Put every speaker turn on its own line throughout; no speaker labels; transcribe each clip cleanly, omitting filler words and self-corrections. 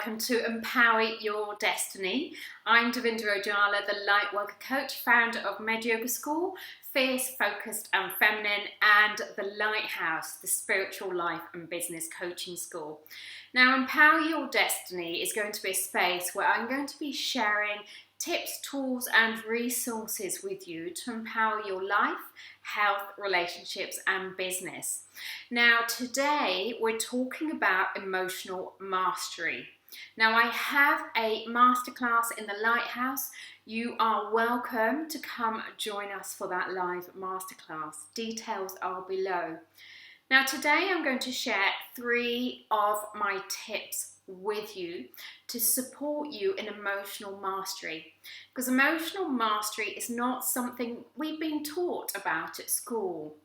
welcome to Empower Your Destiny. I'm Davindra Ojala, the Lightworker Coach, founder of Med Yoga School, Fierce, Focused and Feminine, and the Lighthouse, the Spiritual Life and Business Coaching School. Now, Empower Your Destiny is going to be a space where I'm going to be sharing tips, tools and resources with you to empower your life, health, relationships and business. Now today we're talking about emotional mastery. Now I have a masterclass in the Lighthouse. You are welcome to come join us for that live masterclass. Details are below. Now today I'm going to share 3 of my tips with you to support you in emotional mastery, because emotional mastery is not something we've been taught about at school,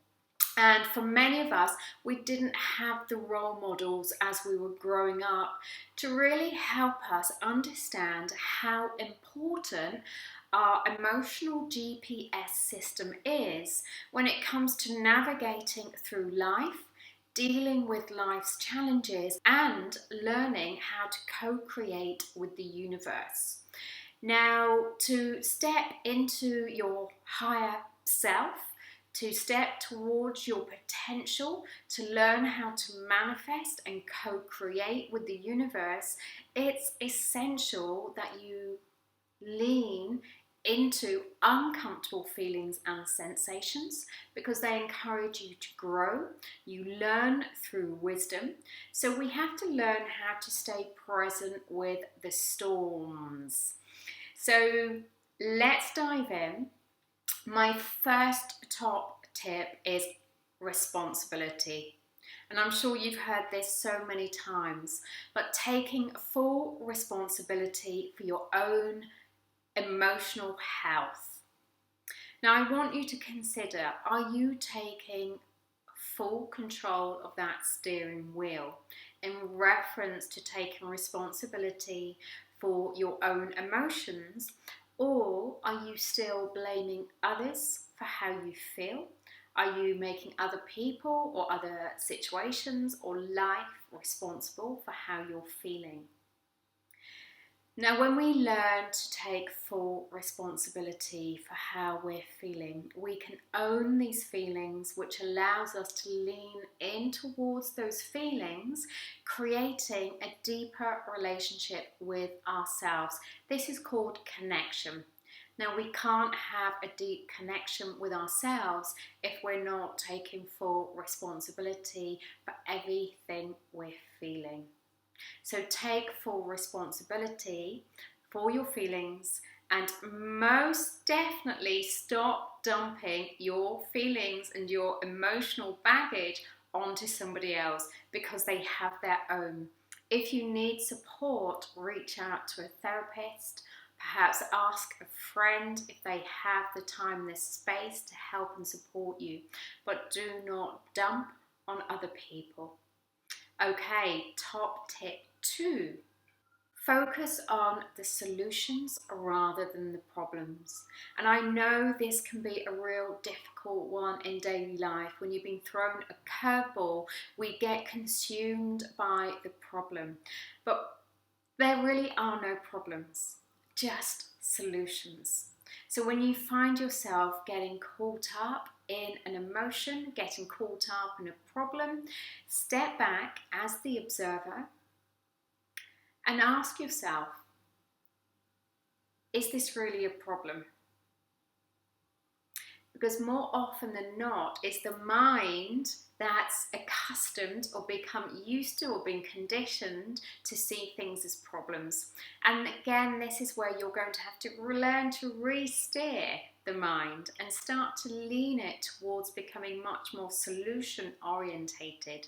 and for many of us we didn't have the role models as we were growing up to really help us understand how important our emotional GPS system is when it comes to navigating through life, dealing with life's challenges and learning how to co-create with the universe. Now, to step into your higher self, to step towards your potential, to learn how to manifest and co-create with the universe, it's essential that you lean into uncomfortable feelings and sensations because they encourage you to grow. You learn through wisdom. So we have to learn how to stay present with the storms. So let's dive in. My first top tip is responsibility. And I'm sure you've heard this so many times, but taking full responsibility for your own emotional health. Now I want you to consider, are you taking full control of that steering wheel in reference to taking responsibility for your own emotions, or are you still blaming others for how you feel? Are you making other people or other situations or life responsible for how you're feeling? Now, when we learn to take full responsibility for how we're feeling, we can own these feelings, which allows us to lean in towards those feelings, creating a deeper relationship with ourselves. This is called connection. Now, we can't have a deep connection with ourselves if we're not taking full responsibility for everything we're feeling. So take full responsibility for your feelings and most definitely stop dumping your feelings and your emotional baggage onto somebody else because they have their own. If you need support, reach out to a therapist, perhaps ask a friend if they have the time and the space to help and support you, but do not dump on other people. Okay, top tip 2. Focus on the solutions rather than the problems. And I know this can be a real difficult one in daily life. When you've been thrown a curveball, we get consumed by the problem. But there really are no problems, just solutions. So when you find yourself getting caught up in an emotion, getting caught up in a problem, step back as the observer and ask yourself, is this really a problem? Because more often than not, it's the mind that's accustomed or become used to or been conditioned to see things as problems. And again, this is where you're going to have to learn to re-steer the mind and start to lean it towards becoming much more solution orientated.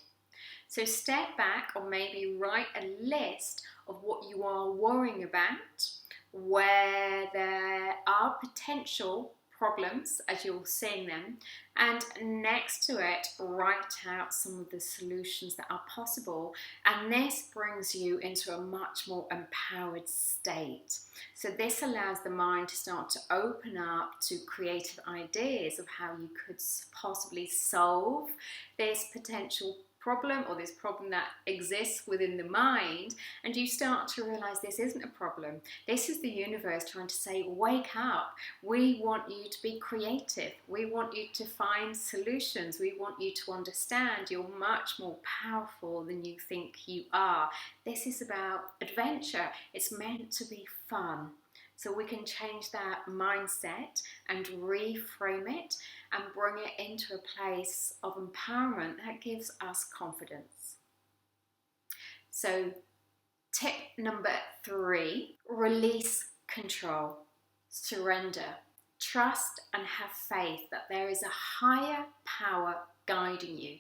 So step back or maybe write a list of what you are worrying about, where there are potential problems as you're seeing them, and next to it write out some of the solutions that are possible, and this brings you into a much more empowered state. So this allows the mind to start to open up to creative ideas of how you could possibly solve this potential problem or this problem that exists within the mind, and you start to realize this isn't a problem. This is the universe trying to say, wake up. We want you to be creative. We want you to find solutions. We want you to understand you're much more powerful than you think you are. This is about adventure. It's meant to be fun. So we can change that mindset and reframe it and bring it into a place of empowerment that gives us confidence. So tip number 3, release control, surrender, trust and have faith that there is a higher power guiding you.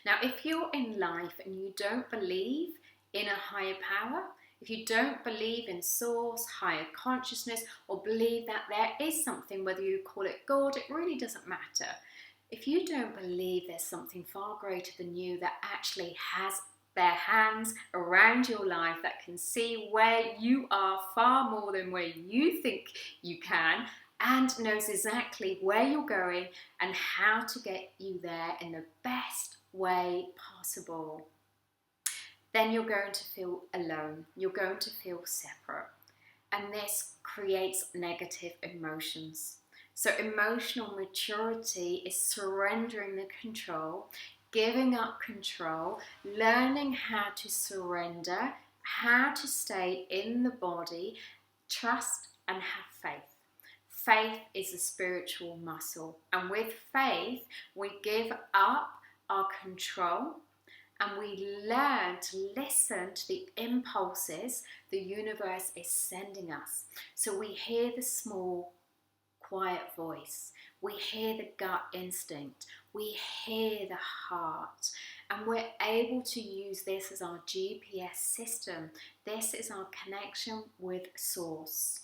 Now, if you're in life and you don't believe in a higher power, if you don't believe in source, higher consciousness, or believe that there is something, whether you call it God, it really doesn't matter. If you don't believe there's something far greater than you that actually has their hands around your life, that can see where you are far more than where you think you can, and knows exactly where you're going and how to get you there in the best way possible, then you're going to feel alone. You're going to feel separate. And this creates negative emotions. So emotional maturity is surrendering the control, giving up control, learning how to surrender, how to stay in the body, trust and have faith. Faith is a spiritual muscle. And with faith, we give up our control, and we learn to listen to the impulses the universe is sending us. So we hear the small, quiet voice. We hear the gut instinct. We hear the heart. And we're able to use this as our GPS system. This is our connection with Source.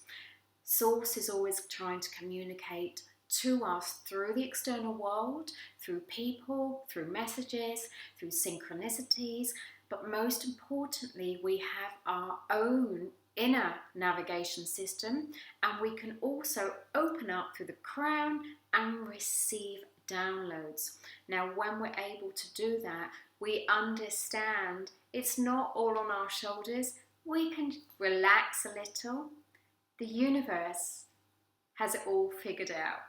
Source is always trying to communicate to us through the external world, through people, through messages, through synchronicities, but most importantly, we have our own inner navigation system, and we can also open up through the crown and receive downloads. Now, when we're able to do that, we understand it's not all on our shoulders. We can relax a little. The universe has it all figured out.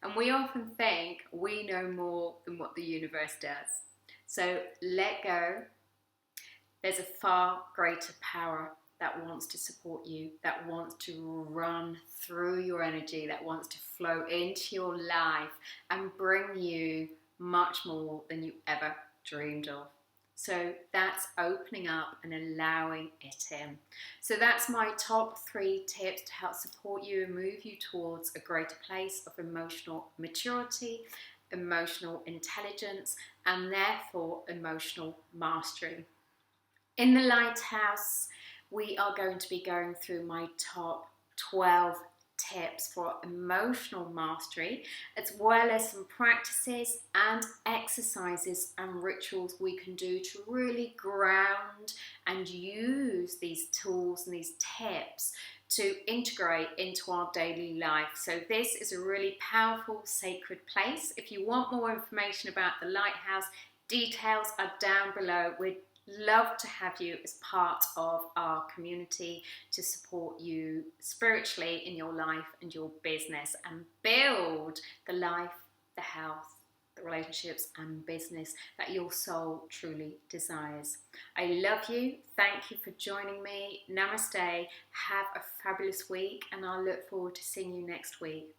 And we often think we know more than what the universe does. So let go. There's a far greater power that wants to support you, that wants to run through your energy, that wants to flow into your life and bring you much more than you ever dreamed of. So that's opening up and allowing it in. So that's my top 3 tips to help support you and move you towards a greater place of emotional maturity, emotional intelligence, and therefore emotional mastery. In the Lighthouse, we are going to be going through my top 12 tips for emotional mastery, as well as some practices and exercises and rituals we can do to really ground and use these tools and these tips to integrate into our daily life. So this is a really powerful, sacred place. If you want more information about the Lighthouse, details are down below. We'd love to have you as part of our community to support you spiritually in your life and your business and build the life, the health, the relationships and business that your soul truly desires. I love you. Thank you for joining me. Namaste. Have a fabulous week, and I'll look forward to seeing you next week.